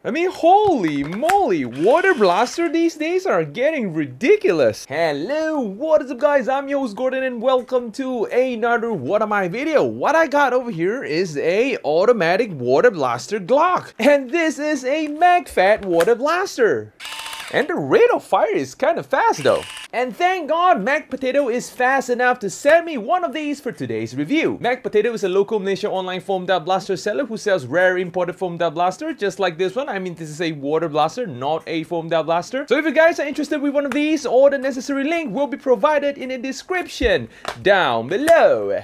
I mean, holy moly, water blaster these days are getting ridiculous. Hello, what is up guys? I'm your host Gordon and welcome to another What Am I video. What I got over here is a automatic water blaster Glock. And this is a Magfed water blaster. And the rate of fire is kind of fast though. And thank God Magpotato is fast enough to send me one of these for today's review. Magpotato is a local Malaysia online foam dart blaster seller who sells rare imported foam dart blaster just like this one. I mean, this is a water blaster, not a foam dart blaster. So if you guys are interested with one of these, all the necessary link will be provided in the description down below.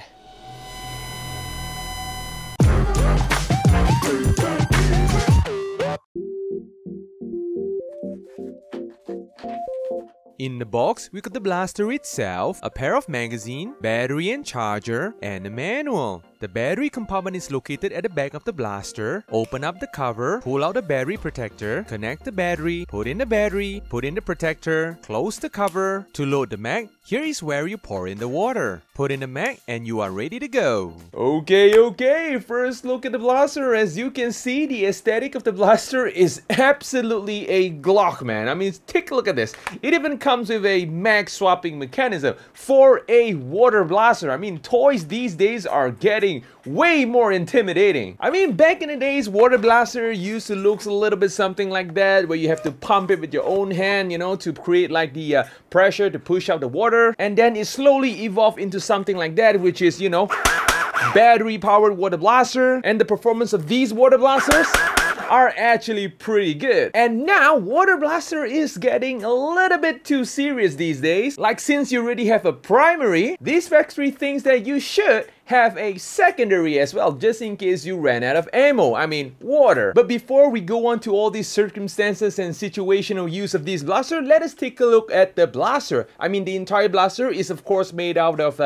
In the box, we got the blaster itself, a pair of magazine, battery and charger, and a manual. The battery compartment is located at the back of the blaster. Open up the cover, pull out the battery protector, connect the battery, put in the protector, close the cover. To load the mag, here is where you pour in the water. Put in the mag and you are ready to go. Okay, first look at the blaster. As you can see, the aesthetic of the blaster is absolutely a Glock, man. I mean, take a look at this. It even comes with a mag swapping mechanism for a water blaster. I mean, toys these days are getting way more intimidating. I mean, back in the days, water blaster used to look a little bit something like that, where you have to pump it with your own hand, you know, to create like the pressure to push out the water. And then it slowly evolved into something like that, which is, you know, battery powered water blaster. And the performance of these water blasters are actually pretty good. And now water blaster is getting a little bit too serious these days. Like, since you already have a primary, this factory thinks that you should have a secondary as well, just in case you ran out of ammo. I mean, water. But before we go on to all these circumstances and situational use of this blaster, let us take a look at the blaster. I mean, the entire blaster is of course made out of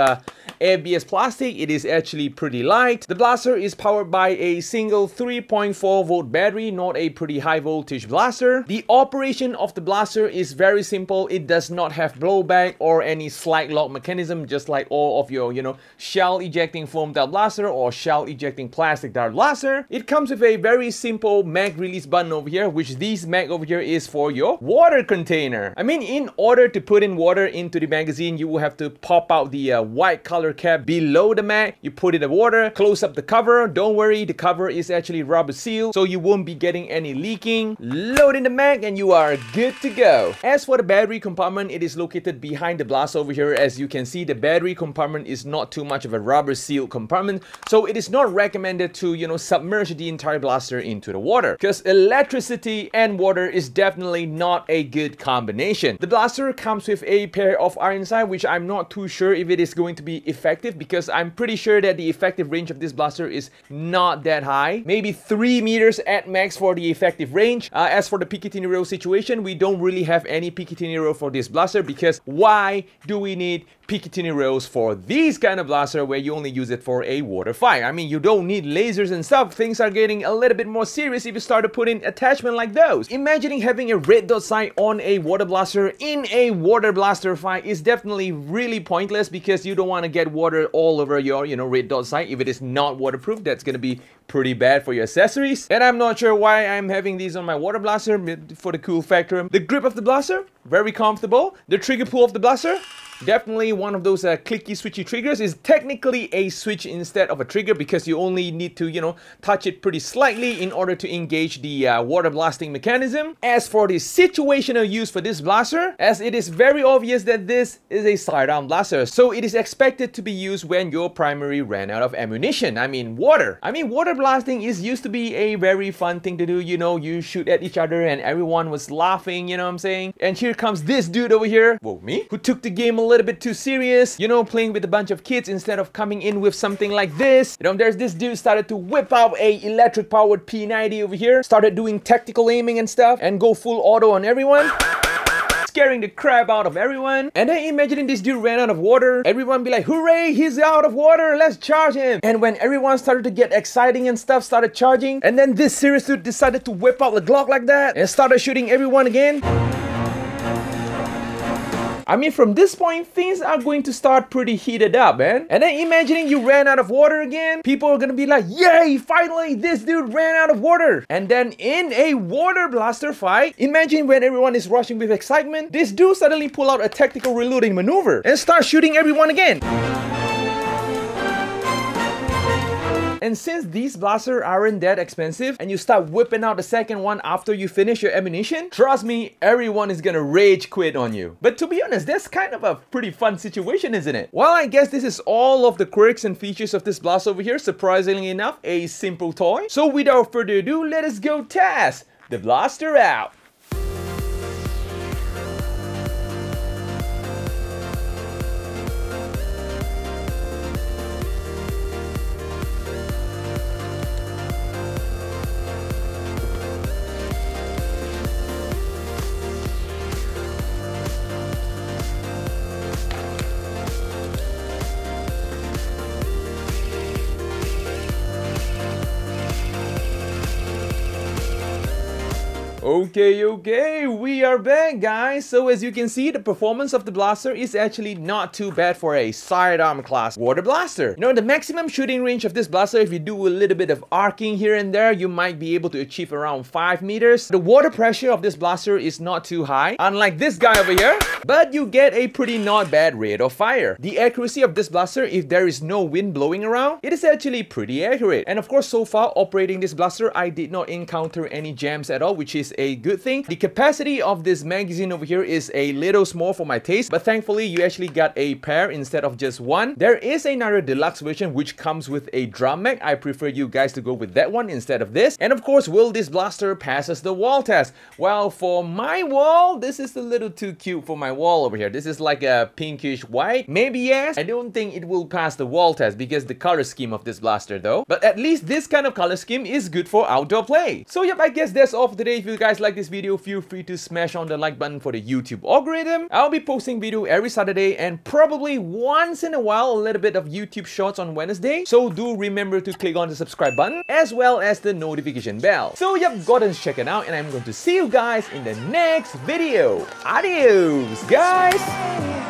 ABS plastic. It is actually pretty light. The blaster is powered by a single 3.4 volt battery, not a pretty high voltage blaster. The operation of the blaster is very simple. It does not have blowback or any slide lock mechanism, just like all of your, you know, shell ejecting foam dart blaster or shell ejecting plastic dart blaster. It comes with a very simple mag release button over here, which this mag over here is for your water container. I mean, in order to put in water into the magazine, you will have to pop out the white color cap below the mag. You put in the water, close up the cover. Don't worry, the cover is actually rubber sealed, so you won't be getting any leaking. Load in the mag and you are good to go. As for the battery compartment, it is located behind the blaster over here. As you can see, the battery compartment is not too much of a rubber sealed compartment, so it is not recommended to, you know, submerge the entire blaster into the water, because electricity and water is definitely not a good combination. The blaster comes with a pair of iron sights, which I'm not too sure if it is going to be effective, because I'm pretty sure that the effective range of this blaster is not that high. Maybe 3 meters at max for the effective range. As for the Picatinny rail situation, we don't really have any Picatinny rail for this blaster, because why do we need Picatinny rails for these kind of blaster where you only use it for a water fight? I mean, you don't need lasers and stuff. Things are getting a little bit more serious if you start to put in attachment like those. Imagining having a red dot sight on a water blaster in a water blaster fight is definitely really pointless, because you don't want to get water all over your, you know, red dot sight. If it is not waterproof, that's going to be pretty bad for your accessories. And I'm not sure why I'm having these on my water blaster for the cool factor. The grip of the blaster, very comfortable. The trigger pull of the blaster, definitely one of those clicky switchy triggers. Is technically a switch instead of a trigger, because you only need to, you know, touch it pretty slightly in order to engage the water blasting mechanism. As for the situational use for this blaster, as it is very obvious that this is a sidearm blaster, so it is expected to be used when your primary ran out of ammunition. I mean, water blasting is used to be a very fun thing to do. You know, you shoot at each other and everyone was laughing, you know what I'm saying? And here comes this dude over here, well, me, who took the game a little bit too serious, you know, playing with a bunch of kids instead of coming in with something like this. You know, there's this dude started to whip out a electric powered P90 over here, started doing tactical aiming and stuff, and go full auto on everyone, scaring the crap out of everyone. And then imagining this dude ran out of water, everyone be like, hooray, he's out of water, let's charge him. And when everyone started to get exciting and stuff, started charging, and then this serious dude decided to whip out the Glock like that and started shooting everyone again. I mean, from this point, things are going to start pretty heated up, man. And then imagining you ran out of water again, people are gonna be like, yay, finally, this dude ran out of water. And then in a water blaster fight, imagine when everyone is rushing with excitement, this dude suddenly pull out a tactical reloading maneuver and start shooting everyone again. And since these blasters aren't that expensive and you start whipping out the second one after you finish your ammunition, trust me, everyone is gonna rage quit on you. But to be honest, that's kind of a pretty fun situation, isn't it? Well, I guess this is all of the quirks and features of this blaster over here. Surprisingly enough, a simple toy. So without further ado, let us go test the blaster out. Okay, we are back, guys. So as you can see, the performance of the blaster is actually not too bad for a sidearm class water blaster. You know, the maximum shooting range of this blaster, if you do a little bit of arcing here and there, you might be able to achieve around 5 meters. The water pressure of this blaster is not too high, unlike this guy over here, but you get a pretty not bad rate of fire. The accuracy of this blaster, if there is no wind blowing around, it is actually pretty accurate. And of course, so far operating this blaster, I did not encounter any jams at all, which is a good thing. The capacity of this magazine over here is a little small for my taste, but thankfully you actually got a pair instead of just one. There is another deluxe version which comes with a drum mag. I prefer you guys to go with that one instead of this. And of course, will this blaster passes the wall test? Well, for my wall, this is a little too cute for my wall over here. This is like a pinkish white. Maybe yes. I don't think it will pass the wall test because the color scheme of this blaster though. But at least this kind of color scheme is good for outdoor play. So yep, I guess that's all for today. If you guys like this video, feel free to smash on the like button for the YouTube algorithm. I'll be posting video every Saturday and probably once in a while a little bit of YouTube shorts on Wednesday. So do remember to click on the subscribe button as well as the notification bell. So yep, go ahead and check it out, and I'm going to see you guys in the next video. Adios, guys!